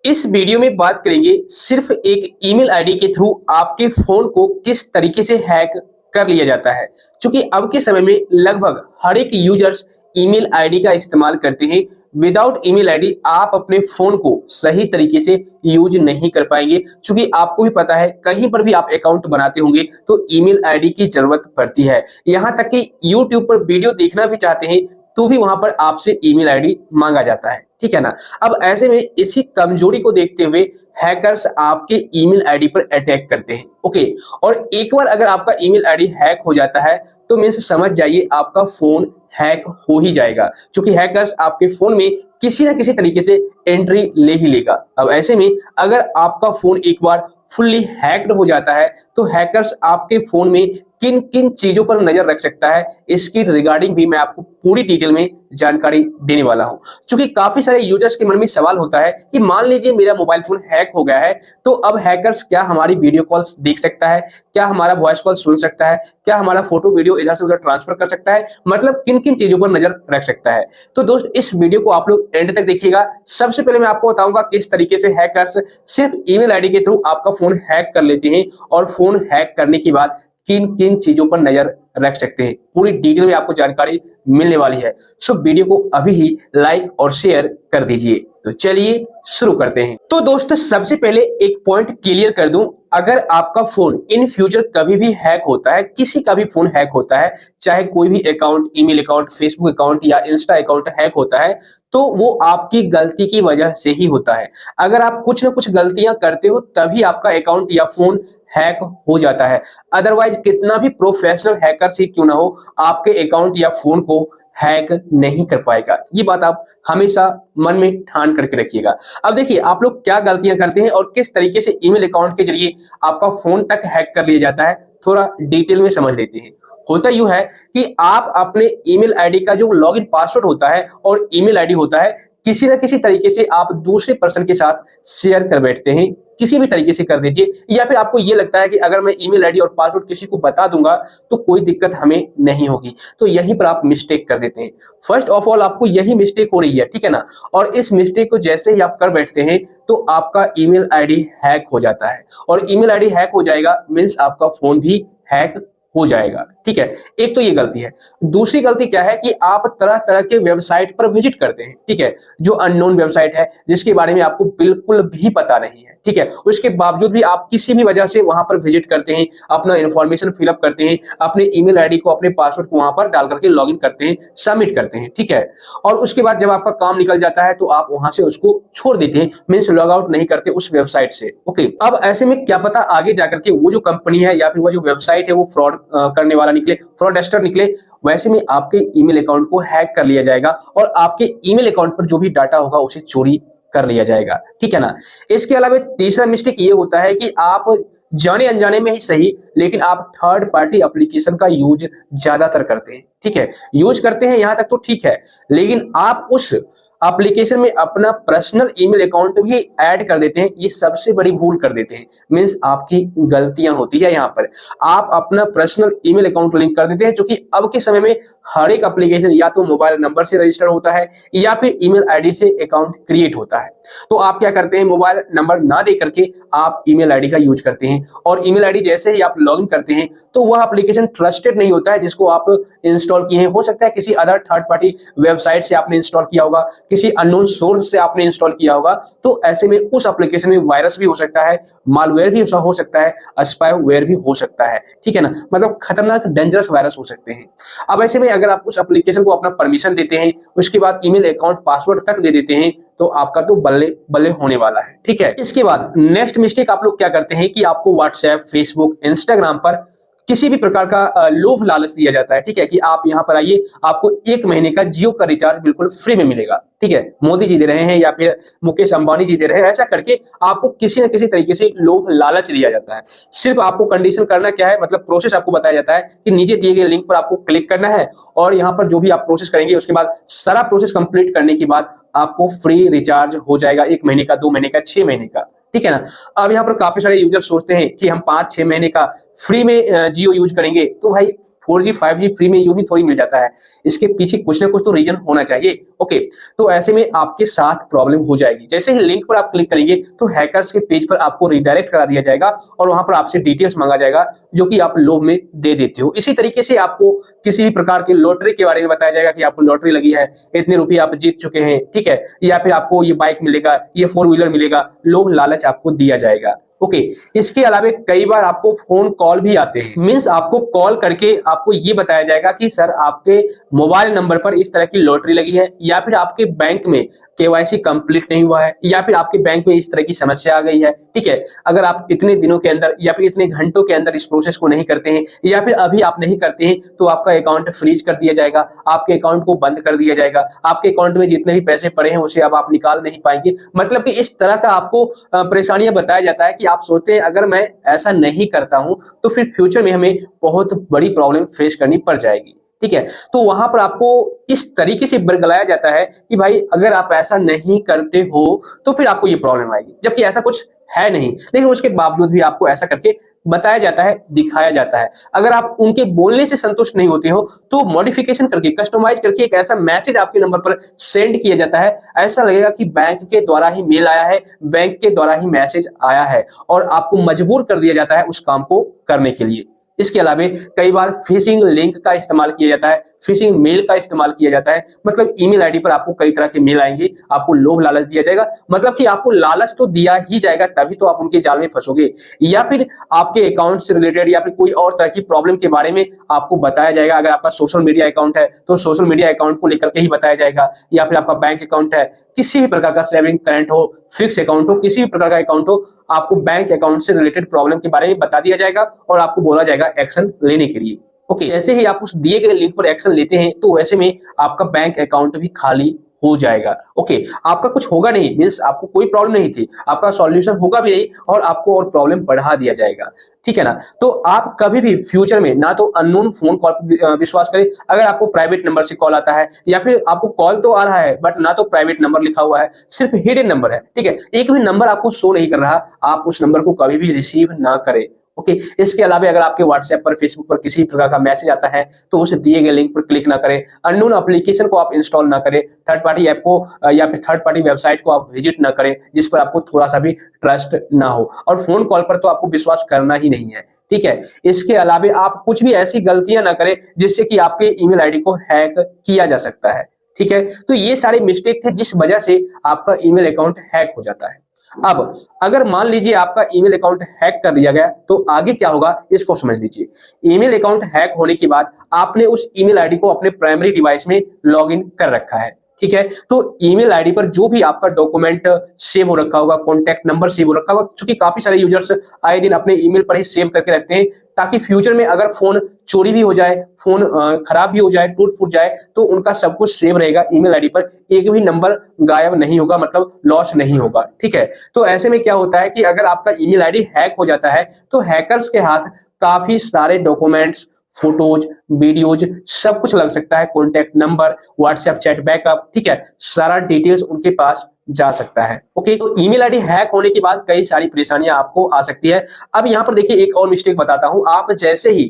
इस वीडियो में बात करेंगे सिर्फ एक ईमेल आईडी के थ्रू आपके फोन को किस तरीके से हैक कर लिया जाता है। क्योंकि अब के समय में लगभग हर एक यूजर्स ईमेल आईडी का इस्तेमाल करते हैं। विदाउट ईमेल आईडी आप अपने फोन को सही तरीके से यूज नहीं कर पाएंगे, क्योंकि आपको भी पता है कहीं पर भी आप अकाउंट बनाते होंगे तो ईमेल आईडी की जरूरत पड़ती है। यहाँ तक कि यूट्यूब पर वीडियो देखना भी चाहते हैं तो भी वहां पर आपसे ईमेल आईडी मांगा जाता है, ठीक है ना। अब ऐसे में इसी कमजोरी को देखते हुए हैकर्स आपके ईमेल आईडी पर अटैक करते हैं। ओके, और एक बार अगर आपका ईमेल आईडी हैक हो जाता है तो मीन्स समझ जाइए आपका फोन हैक हो ही जाएगा, क्योंकि हैकर्स आपके फोन में किसी ना किसी तरीके से एंट्री ले ही लेगा। अब ऐसे में अगर आपका फोन एक बार फुल्ली हैक्ड हो जाता है तो हैकर्स आपके फोन में किन किन चीजों पर नजर रख सकता है, इसकी रिगार्डिंग भी मैं आपको पूरी डिटेल में जानकारी देने वाला हूं। क्योंकि काफी सारे यूजर्स के मन में सवाल होता है कि मान लीजिए मेरा मोबाइल फोन हैक हो गया है तो अब हैकर्स क्या हमारी वीडियो कॉल्स देख सकता है, क्या हमारा वॉइस कॉल सुन सकता है, क्या हमारा फोटो वीडियो इधर से उधर ट्रांसफर कर सकता है, मतलब किन किन चीजों पर नजर रख सकता है। तो दोस्त इस वीडियो को आप लोग एंड तक देखिएगा। सबसे पहले मैं आपको बताऊंगा किस तरीके से हैकर्स सिर्फ ईमेल आईडी के थ्रू आपका फोन हैक कर लेते हैं और फोन हैक करने के बाद किन किन चीजों पर नजर रख सकते हैं। पूरी डिटेल में आपको जानकारी मिलने वाली है। सो वीडियो को अभी ही लाइक और शेयर कर दीजिए। तो चलिए शुरू करते हैं। तो दोस्तों सबसे पहले एक पॉइंट क्लियर कर दूं, अगर आपका फोन इन फ्यूचर कभी भी हैक होता है, किसी का भी फोन हैक होता है, चाहे कोई भी account, email account, Facebook account या इंस्टा अकाउंट हैक होता है तो वो आपकी गलती की वजह से ही होता है। अगर आप कुछ ना कुछ गलतियां करते हो तभी आपका अकाउंट या फोन हैक हो जाता है। अदरवाइज कितना भी प्रोफेशनल हैकर से क्यों ना हो, आपके अकाउंट या फोन को हैक नहीं कर पाएगा। ये बात आप हमेशा मन में ठान करके रखिएगा। अब देखिए आप लोग क्या गलतियां करते हैं और किस तरीके से ईमेल अकाउंट के जरिए आपका फोन तक हैक कर लिया जाता है, थोड़ा डिटेल में समझ लेते हैं। होता यूं है कि आप अपने ईमेल आईडी का जो लॉगिन पासवर्ड होता है और ईमेल आईडी होता है, किसी ना किसी तरीके से आप दूसरे पर्सन के साथ शेयर कर बैठते हैं। किसी भी तरीके से कर दीजिए, या फिर आपको ये लगता है कि अगर मैं ईमेल आईडी और पासवर्ड किसी को बता दूंगा तो कोई दिक्कत हमें नहीं होगी, तो यहीं पर आप मिस्टेक कर देते हैं। फर्स्ट ऑफ ऑल आपको यही मिस्टेक हो रही है, ठीक है ना। और इस मिस्टेक को जैसे ही आप कर बैठते हैं तो आपका ईमेल आईडी हैक हो जाता है, और ईमेल आईडी हैक हो जाएगा मीन्स आपका फोन भी हैक हो जाएगा, ठीक है। एक तो ये गलती है। दूसरी गलती क्या है कि आप तरह तरह के वेबसाइट पर विजिट करते हैं, ठीक है, जो अननोन वेबसाइट है जिसके बारे में आपको बिल्कुल भी पता नहीं है, ठीक है। उसके बावजूद भी आप किसी भी वजह से वहां पर विजिट करते हैं, अपना इंफॉर्मेशन फिलअप करते हैं, अपने ईमेल आईडी को, अपने पासवर्ड को वहां पर डाल करके लॉगिन करते हैं, सबमिट करते हैं, ठीक है। और उसके बाद जब आपका काम निकल जाता है तो आप वहां से उसको छोड़ देते हैं, मीन्स लॉग आउट नहीं करते उस वेबसाइट से। ओके, अब ऐसे में क्या पता आगे जाकर के वो जो कंपनी है या फिर वो जो वेबसाइट है वो फ्रॉड करने वाला निकले, फ्रॉडस्टर निकले। वैसे में आपके ईमेल अकाउंट को हैक कर लिया जाएगा और आपके ईमेल अकाउंट पर जो भी डाटा होगा उसे चोरी कर लिया जाएगा, ठीक है ना। इसके अलावा तीसरा मिस्टेक ये होता है कि आप जाने अनजाने में ही सही, लेकिन आप थर्ड पार्टी एप्लीकेशन का यूज ज्यादातर करते हैं, ठीक है। यूज करते हैं यहां तक तो ठीक है, लेकिन आप उस एप्लीकेशन में अपना पर्सनल ईमेल अकाउंट भी ऐड कर देते हैं। ये सबसे बड़ी भूल कर देते हैं, मींस आपकी गलतियां होती है। यहाँ पर आप अपना पर्सनल ईमेल अकाउंट लिंक कर देते हैं, जो कि अब के समय में हर एक एप्लीकेशन या तो मोबाइल नंबर से रजिस्टर होता है या फिर ईमेल आईडी से अकाउंट क्रिएट होता है। तो आप क्या करते हैं, मोबाइल नंबर ना दे करके आप ईमेल आईडी का यूज करते हैं, और ईमेल आईडी जैसे ही आप लॉगिन करते हैं तो वह एप्लीकेशन ट्रस्टेड नहीं होता है जिसको आप इंस्टॉल किए हैं। हो सकता है किसी अदर थर्ड पार्टी वेबसाइट से आपने इंस्टॉल किया होगा, किसी अननोन सोर्स से आपने इंस्टॉल किया होगा, तो ऐसे में उस एप्लीकेशन में वायरस भी हो सकता है, मालवेयर भी हो सकता है, स्पाईवेयर भी हो सकता है, ठीक है ना। मतलब खतरनाक डेंजरस वायरस हो सकते हैं। अब ऐसे में अगर आप उस एप्लीकेशन को अपना परमिशन देते हैं, उसके बाद ईमेल अकाउंट पासवर्ड तक दे देते हैं, तो आपका तो बल्ले बल्ले होने वाला है, ठीक है। इसके बाद नेक्स्ट मिस्टेक आप लोग क्या करते हैं कि आपको व्हाट्सएप, फेसबुक, इंस्टाग्राम पर किसी भी प्रकार का लोभ लालच दिया जाता है, ठीक है, कि आप यहाँ पर आइए, आपको 1 महीने का जियो का रिचार्ज बिल्कुल फ्री में मिलेगा, ठीक है। मोदी जी दे रहे हैं या फिर मुकेश अंबानी जी दे रहे हैं, ऐसा करके आपको किसी न किसी तरीके से लोभ लालच दिया जाता है। सिर्फ आपको कंडीशन करना क्या है, मतलब प्रोसेस आपको बताया जाता है कि नीचे दिए गए लिंक पर आपको क्लिक करना है, और यहाँ पर जो भी आप प्रोसेस करेंगे उसके बाद सारा प्रोसेस कंप्लीट करने के बाद आपको फ्री रिचार्ज हो जाएगा, 1 महीने का, 2 महीने का, 6 महीने का, ठीक है ना। अब यहाँ पर काफी सारे यूजर सोचते हैं कि हम 5-6 महीने का फ्री में जियो यूज करेंगे तो भाई 4G 5G फ्री में यूं ही थोड़ी मिल जाता है, इसके पीछे कुछ ना कुछ तो रीजन होना चाहिए। ओके, तो ऐसे में आपके साथ प्रॉब्लम हो जाएगी। जैसे ही लिंक पर आप क्लिक करेंगे तो हैकर्स के पेज पर आपको रिडायरेक्ट करा दिया जाएगा और वहां पर आपसे डिटेल्स मांगा जाएगा जो कि आप लोभ में दे देते हो। इसी तरीके से आपको किसी भी प्रकार की लॉटरी के बारे में बताया जाएगा कि आपको लॉटरी लगी है, इतने रुपए आप जीत चुके हैं, ठीक है, या फिर आपको ये बाइक मिलेगा, ये 4 व्हीलर मिलेगा, लोभ लालच आपको दिया जाएगा। ओके, इसके अलावा कई बार आपको फोन कॉल भी आते हैं, मींस आपको कॉल करके आपको ये बताया जाएगा कि सर आपके मोबाइल नंबर पर इस तरह की लॉटरी लगी है, या फिर आपके बैंक में केवाईसी कंप्लीट नहीं हुआ है, या फिर आपके बैंक में इस तरह की समस्या आ गई है, ठीक है, अगर आप इतने दिनों के अंदर या फिर इतने घंटों के अंदर इस प्रोसेस को नहीं करते हैं, या फिर अभी आप नहीं करते हैं, तो आपका अकाउंट फ्रीज कर दिया जाएगा, आपके अकाउंट को बंद कर दिया जाएगा, आपके अकाउंट में जितने भी पैसे पड़े हैं उसे अब आप निकाल नहीं पाएंगे। मतलब कि इस तरह का आपको परेशानियां बताया जाता है कि आप सोचते हैं अगर मैं ऐसा नहीं करता हूं तो फिर फ्यूचर में हमें बहुत बड़ी प्रॉब्लम फेस करनी पड़ जाएगी, ठीक है। तो वहां पर आपको इस तरीके से बरगलाया जाता है कि भाई अगर आप ऐसा नहीं करते हो तो फिर आपको ये प्रॉब्लम आएगी, जबकि ऐसा कुछ है नहीं, लेकिन उसके बावजूद भी आपको ऐसा करके बताया जाता है, दिखाया जाता है। अगर आप उनके बोलने से संतुष्ट नहीं होते हो तो मॉडिफिकेशन करके, कस्टमाइज करके एक ऐसा मैसेज आपके नंबर पर सेंड किया जाता है, ऐसा लगेगा कि बैंक के द्वारा ही मेल आया है, बैंक के द्वारा ही मैसेज आया है, और आपको मजबूर कर दिया जाता है उस काम को करने के लिए। इसके अलावा कई बार फिशिंग लिंक का इस्तेमाल किया जाता है, फिशिंग मेल का इस्तेमाल किया जाता है, मतलब ईमेल आईडी पर आपको कई तरह के मेल आएंगे, आपको लोभ लालच दिया जाएगा, मतलब कि आपको लालच तो दिया ही जाएगा तभी तो आप उनके जाल में फंसोगे, या फिर आपके अकाउंट से रिलेटेड या फिर कोई और तरह की प्रॉब्लम के बारे में आपको बताया जाएगा। अगर आपका सोशल मीडिया अकाउंट है तो सोशल मीडिया अकाउंट को लेकर के ही बताया जाएगा, या फिर आपका बैंक अकाउंट है, किसी भी प्रकार का सेविंग करंट हो, फिक्स अकाउंट हो, किसी भी प्रकार का अकाउंट हो, आपको बैंक अकाउंट से रिलेटेड प्रॉब्लम के बारे में बता दिया जाएगा और आपको बोला जाएगा एक्शन लेने के लिए। ओके, जैसे ही आप उस दिए गए लिंक पर एक्शन लेते हैं तो वैसे में आपका बैंक अकाउंट भी खाली हो जाएगा। ओके, आपका कुछ होगा नहीं, मींस आपको कोई प्रॉब्लम नहीं थी, आपका सॉल्यूशन होगा भी नहीं और आपको और प्रॉब्लम बढ़ा दिया जाएगा, ठीक है ना। तो आप कभी भी फ्यूचर में ना तो अननोन फोन कॉल पर विश्वास करें, अगर आपको प्राइवेट नंबर से कॉल आता है या फिर आपको कॉल तो आ रहा है बट ना तो प्राइवेट नंबर लिखा हुआ है, सिर्फ हिडन नंबर है, ठीक है, एक भी नंबर आपको शो नहीं कर रहा, आप उस नंबर को कभी भी रिसीव ना करें। ओके, इसके अलावा अगर आपके व्हाट्सएप पर, फेसबुक पर किसी प्रकार का मैसेज आता है तो उस दिए गए लिंक पर क्लिक ना करें, अननोन एप्लीकेशन को आप इंस्टॉल ना करें, थर्ड पार्टी ऐप को या फिर थर्ड पार्टी वेबसाइट को आप विजिट ना करें जिस पर आपको थोड़ा सा भी ट्रस्ट ना हो, और फोन कॉल पर तो आपको विश्वास करना ही नहीं है, ठीक है। इसके अलावा आप कुछ भी ऐसी गलतियां ना करें जिससे कि आपके ईमेल आईडी को हैक किया जा सकता है, ठीक है। तो ये सारे मिस्टेक थे जिस वजह से आपका ईमेल अकाउंट हैक हो जाता है। अब अगर मान लीजिए आपका ईमेल अकाउंट हैक कर दिया गया तो आगे क्या होगा इसको समझ लीजिए। ईमेल अकाउंट हैक होने के बाद आपने उस ईमेल आईडी को अपने प्राइमरी डिवाइस में लॉगिन कर रखा है, ठीक है। तो ईमेल आईडी पर जो भी आपका डॉक्यूमेंट सेव हो रखा होगा, कॉन्टैक्ट नंबर सेव हो रखा होगा, क्योंकि काफी सारे यूजर्स आए दिन अपने ईमेल पर ही सेव करके रखते हैं ताकि फ्यूचर में अगर फोन चोरी भी हो जाए, फोन खराब भी हो जाए, टूट फूट जाए तो उनका सब कुछ सेव रहेगा ईमेल आईडी पर, एक भी नंबर गायब नहीं होगा, मतलब लॉस नहीं होगा, ठीक है। तो ऐसे में क्या होता है कि अगर आपका ईमेल आईडी हैक हो जाता है तो हैकर्स के हाथ काफी सारे डॉक्यूमेंट्स, फोटोज, वीडियोज सब कुछ लग सकता है, contact number, WhatsApp chat backup, ठीक है, सारा डिटेल्स उनके पास जा सकता है। ओके, तो ईमेल आईडी हैक होने के बाद कई सारी परेशानियां आपको आ सकती है। अब यहां पर देखिए एक और मिस्टेक बताता हूं, आप जैसे ही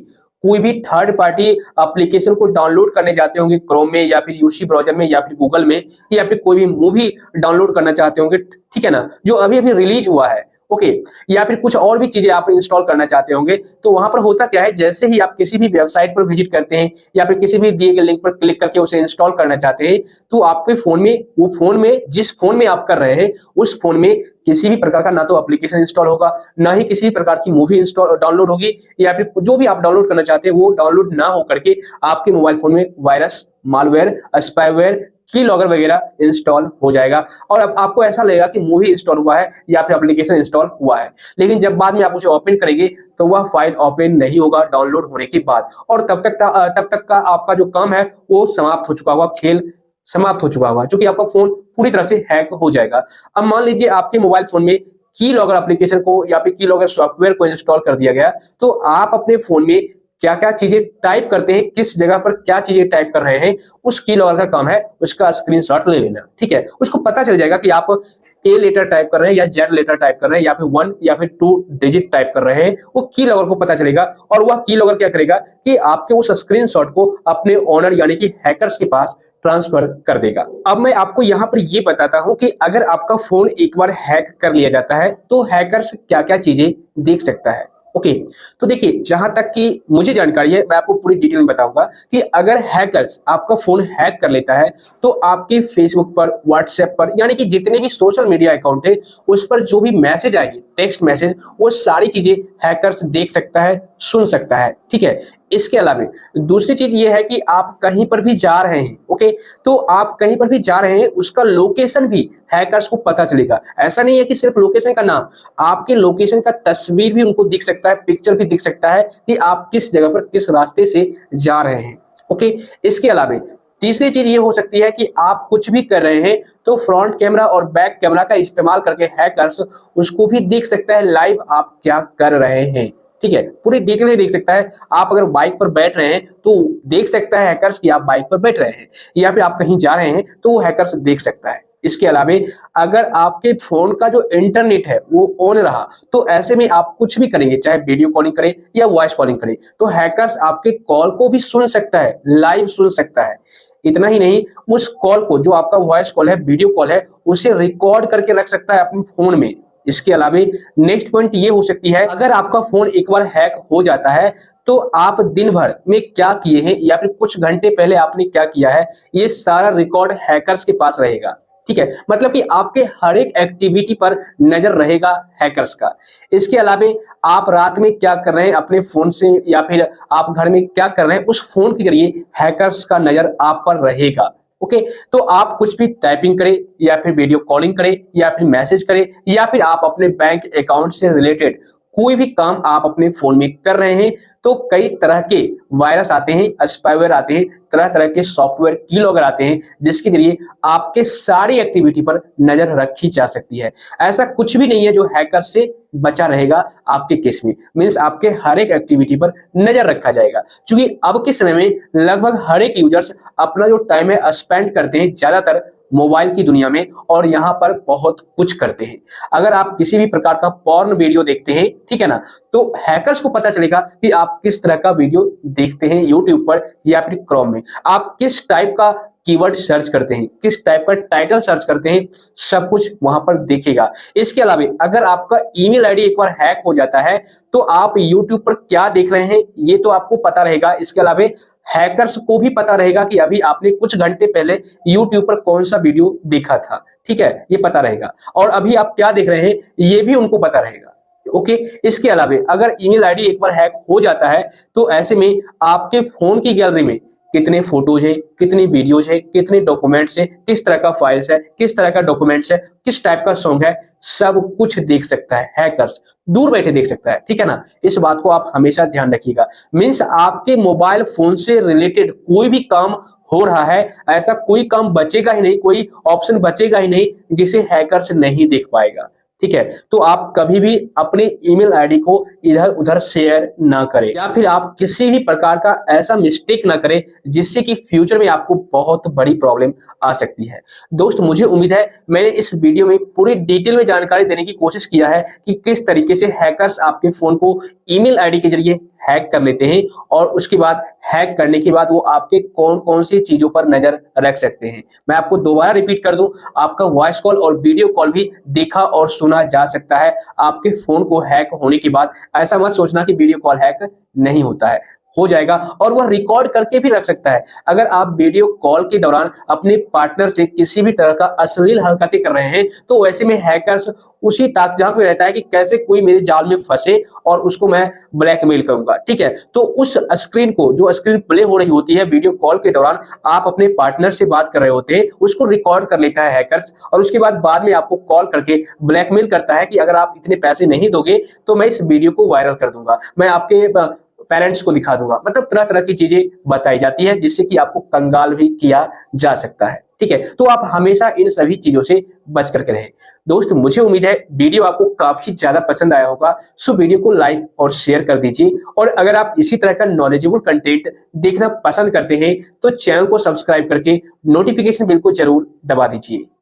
कोई भी थर्ड पार्टी एप्लीकेशन को डाउनलोड करने जाते होंगे क्रोम में या फिर यूसी ब्राउजर में या फिर गूगल में, या फिर कोई भी मूवी डाउनलोड करना चाहते होंगे, ठीक है ना, जो अभी अभी रिलीज हुआ है, ओके, या फिर कुछ और भी चीजें आप इंस्टॉल करना चाहते होंगे, तो वहां पर होता क्या है, जैसे ही आप किसी भी वेबसाइट पर विजिट करते हैं या फिर किसी भी दिए गए लिंक पर क्लिक करके उसे इंस्टॉल करना चाहते हैं तो आपके फोन में, वो फोन में जिस फोन में आप कर रहे हैं उस फोन में किसी भी प्रकार का ना तो एप्लीकेशन इंस्टॉल होगा, ना ही किसी भी प्रकार की मूवी इंस्टॉल डाउनलोड होगी, या फिर जो भी आप डाउनलोड करना चाहते हैं वो डाउनलोड ना हो करके आपके मोबाइल फोन में वायरस, मालवेयर, स्पाईवेयर, की लॉगर वगैरह इंस्टॉल हो जाएगा और अब आपको ऐसा लगेगा कि मूवी इंस्टॉल हुआ है या फिर एप्लीकेशन इंस्टॉल हुआ है, लेकिन जब बाद में आप उसे ओपन करेंगे तो वह फाइल ओपन नहीं होगा डाउनलोड होने के बाद, और तब तक का आपका जो काम है वो समाप्त हो चुका होगा, खेल समाप्त हो चुका होगा, क्योंकि आपका फोन पूरी तरह से हैक हो जाएगा। अब मान लीजिए आपके मोबाइल फोन में की लॉगर एप्लीकेशन को या फिर की लॉगर सॉफ्टवेयर को इंस्टॉल कर दिया गया, तो आप अपने फोन में क्या क्या चीजें टाइप करते हैं, किस जगह पर क्या चीजें टाइप कर रहे हैं, उस की लॉगर का काम है उसका स्क्रीनशॉट ले लेना, ठीक है। उसको पता चल जाएगा कि आप ए लेटर टाइप कर रहे हैं या जेड लेटर टाइप कर रहे हैं या फिर 1 या फिर 2 डिजिट टाइप कर रहे हैं, वो की लॉगर को पता चलेगा और वह की लॉगर क्या करेगा कि आपके उस स्क्रीनशॉट को अपने ओनर यानी कि हैकर्स के पास ट्रांसफर कर देगा। अब मैं आपको यहां पर ये बताता हूं कि अगर आपका फोन एक बार हैक कर लिया जाता है तो हैकर्स क्या-क्या चीजें देख सकता है। ओके, तो देखिए जहां तक कि मुझे जानकारी है मैं आपको पूरी डिटेल में बताऊंगा कि अगर हैकर्स आपका फोन हैक कर लेता है तो आपके फेसबुक पर, व्हाट्सएप पर, यानी कि जितने भी सोशल मीडिया अकाउंट है उस पर जो भी मैसेज आएगी, टेक्स्ट मैसेज, वो सारी चीजें हैकर्स देख सकता है, सुन सकता है। ठीक है, इसके अलावा दूसरी चीज ये है कि आप कहीं पर भी जा रहे हैं, ओके, तो आप कहीं पर भी जा रहे हैं उसका लोकेशन भी हैकर्स को पता चलेगा। ऐसा नहीं है कि सिर्फ लोकेशन का नाम, आपके लोकेशन का तस्वीर भी उनको दिख सकता है, पिक्चर भी दिख सकता है कि आप किस जगह पर किस रास्ते से जा रहे हैं। ओके, इसके अलावा तीसरी चीज ये हो सकती है कि आप कुछ भी कर रहे हैं तो फ्रंट कैमरा और बैक कैमरा का इस्तेमाल करके हैकर्स उसको भी देख सकता है लाइव आप क्या कर रहे हैं। ठीक है, पूरी डिटेल में देख सकता है। आप अगर बाइक पर बैठ रहे हैं तो देख सकता है हैकर्स कि आप बाइक पर बैठ रहे हैं, या फिर आप कहीं जा रहे हैं तो वो हैकर्स देख सकता है। इसके अलावा अगर आपके फोन का जो इंटरनेट है वो ऑन रहा तो ऐसे में आप कुछ भी करेंगे, चाहे वीडियो कॉलिंग करें या वॉइस कॉलिंग करें, तो हैकर्स आपके कॉल को भी सुन सकता है, लाइव सुन सकता है। इतना ही नहीं, उस कॉल को, जो आपका वॉइस कॉल है, वीडियो कॉल है, उसे रिकॉर्ड करके रख सकता है अपने फोन में। इसके अलावा नेक्स्ट पॉइंट ये हो सकती है, अगर आपका फोन एक बार हैक हो जाता है तो आप दिन भर में क्या किए हैं या फिर कुछ घंटे पहले आपने क्या किया है, ये सारा रिकॉर्ड हैकर्स के पास रहेगा। ठीक है, मतलब कि आपके हर एक एक्टिविटी पर नजर रहेगा हैकर्स का। इसके अलावा आप रात में क्या कर रहे हैं अपने फोन से, या फिर आप घर में क्या कर रहे हैं, उस फोन के जरिए हैकर्स का नजर आप पर रहेगा। ओके, तो आप कुछ भी टाइपिंग करें या फिर वीडियो कॉलिंग करें या फिर मैसेज करें या फिर आप अपने बैंक अकाउंट से रिलेटेड कोई भी काम आप अपने फोन में कर रहे हैं, तो कई तरह के वायरस आते हैं, स्पाईवेयर आते हैं, तरह तरह के सॉफ्टवेयर की लॉगर आते हैं जिसके जरिए आपके सारी एक्टिविटी पर नजर रखी जा सकती है। ऐसा कुछ भी नहीं है जो हैकर से बचा रहेगा आपके केस में, मीन्स आपके हर एक एक्टिविटी पर नजर रखा जाएगा। क्योंकि अब के समय में लगभग हर एक यूजर्स अपना जो टाइम है स्पेंड करते हैं ज्यादातर मोबाइल की दुनिया में, और यहाँ पर बहुत कुछ करते हैं। अगर आप किसी भी प्रकार का पॉर्न वीडियो देखते हैं, ठीक है ना, तो हैकर्स को पता चलेगा कि आप किस तरह का वीडियो देखते हैं यूट्यूब पर या फिर क्रोम में, आप किस टाइप का कीवर्ड सर्च करते हैं, किस टाइप का टाइटल सर्च करते हैं, सब कुछ वहां पर देखेगा। इसके अलावा अगर आपका ईमेल आईडी एक बार हैक हो जाता है तो आप यूट्यूब पर क्या देख रहे हैं ये तो आपको पता रहेगा। इसके अलावा हैकर्स को भी पता रहेगा कि अभी आपने कुछ घंटे पहले यूट्यूब पर कौन सा वीडियो देखा था। ठीक है, ये पता रहेगा, और अभी आप क्या देख रहे हैं ये भी उनको पता रहेगा। ओके, इसके अलावा अगर ईमेल आईडी एक बार हैक हो जाता है तो ऐसे में आपके फोन की गैलरी में कितने फोटोज है, कितनी वीडियोज है, कितने डॉक्यूमेंट्स है, किस तरह का फाइल्स है, किस तरह का डॉक्यूमेंट्स है, किस टाइप का सॉन्ग है, सब कुछ देख सकता है हैकर्स, दूर बैठे देख सकता है। ठीक है ना, इस बात को आप हमेशा ध्यान रखिएगा। मीन्स आपके मोबाइल फोन से रिलेटेड कोई भी काम हो रहा है, ऐसा कोई काम बचेगा ही नहीं, कोई ऑप्शन बचेगा ही नहीं जिसे हैकर्स नहीं देख पाएगा। ठीक है, तो आप कभी भी अपने ईमेल आईडी को इधर उधर शेयर ना करें, या फिर आप किसी भी प्रकार का ऐसा मिस्टेक ना करें जिससे कि फ्यूचर में आपको बहुत बड़ी प्रॉब्लम आ सकती है। दोस्त, मुझे उम्मीद है मैंने इस वीडियो में पूरी डिटेल में जानकारी देने की कोशिश किया है कि किस तरीके से हैकर्स आपके फोन को ईमेल आईडी के जरिए हैक कर लेते हैं, और उसके बाद हैक करने के बाद वो आपके कौन कौन सी चीजों पर नजर रख सकते हैं। मैं आपको दोबारा रिपीट कर दूं, आपका वॉइस कॉल और वीडियो कॉल भी देखा और सुना जा सकता है आपके फोन को हैक होने के बाद। ऐसा मत सोचना कि वीडियो कॉल हैक नहीं होता है, हो जाएगा, और वह रिकॉर्ड करके भी रख सकता है। अगर आप वीडियो कॉल के दौरान अपने पार्टनर से किसी भी तरह का अश्लील हरकतें कर रहे हैं तो वैसे में हैकर्स उसी ताकझाक में रहता है कि कैसे कोई मेरे जाल में फंसे और उसको मैं ब्लैकमेल करूंगा। ठीक है, तो उस स्क्रीन को, जो स्क्रीन प्ले हो रही होती है वीडियो कॉल के दौरान, आप अपने पार्टनर से बात कर रहे होते हैं, उसको रिकॉर्ड कर लेता है हैकर्स, और उसके बाद में आपको कॉल करके ब्लैकमेल करता है कि अगर आप इतने पैसे नहीं दोगे तो मैं इस वीडियो को वायरल कर दूंगा, मैं आपके पेरेंट्स को दिखा दूंगा। मतलब तरह तरह की चीजें बताई जाती है जिससे कि आपको कंगाल भी किया जा सकता है। ठीक है, तो आप हमेशा इन सभी चीजों से बच करके रहें। दोस्त, मुझे उम्मीद है वीडियो आपको काफी ज्यादा पसंद आया होगा, सो वीडियो को लाइक और शेयर कर दीजिए, और अगर आप इसी तरह का नॉलेजेबल कंटेंट देखना पसंद करते हैं तो चैनल को सब्सक्राइब करके नोटिफिकेशन बिल को जरूर दबा दीजिए।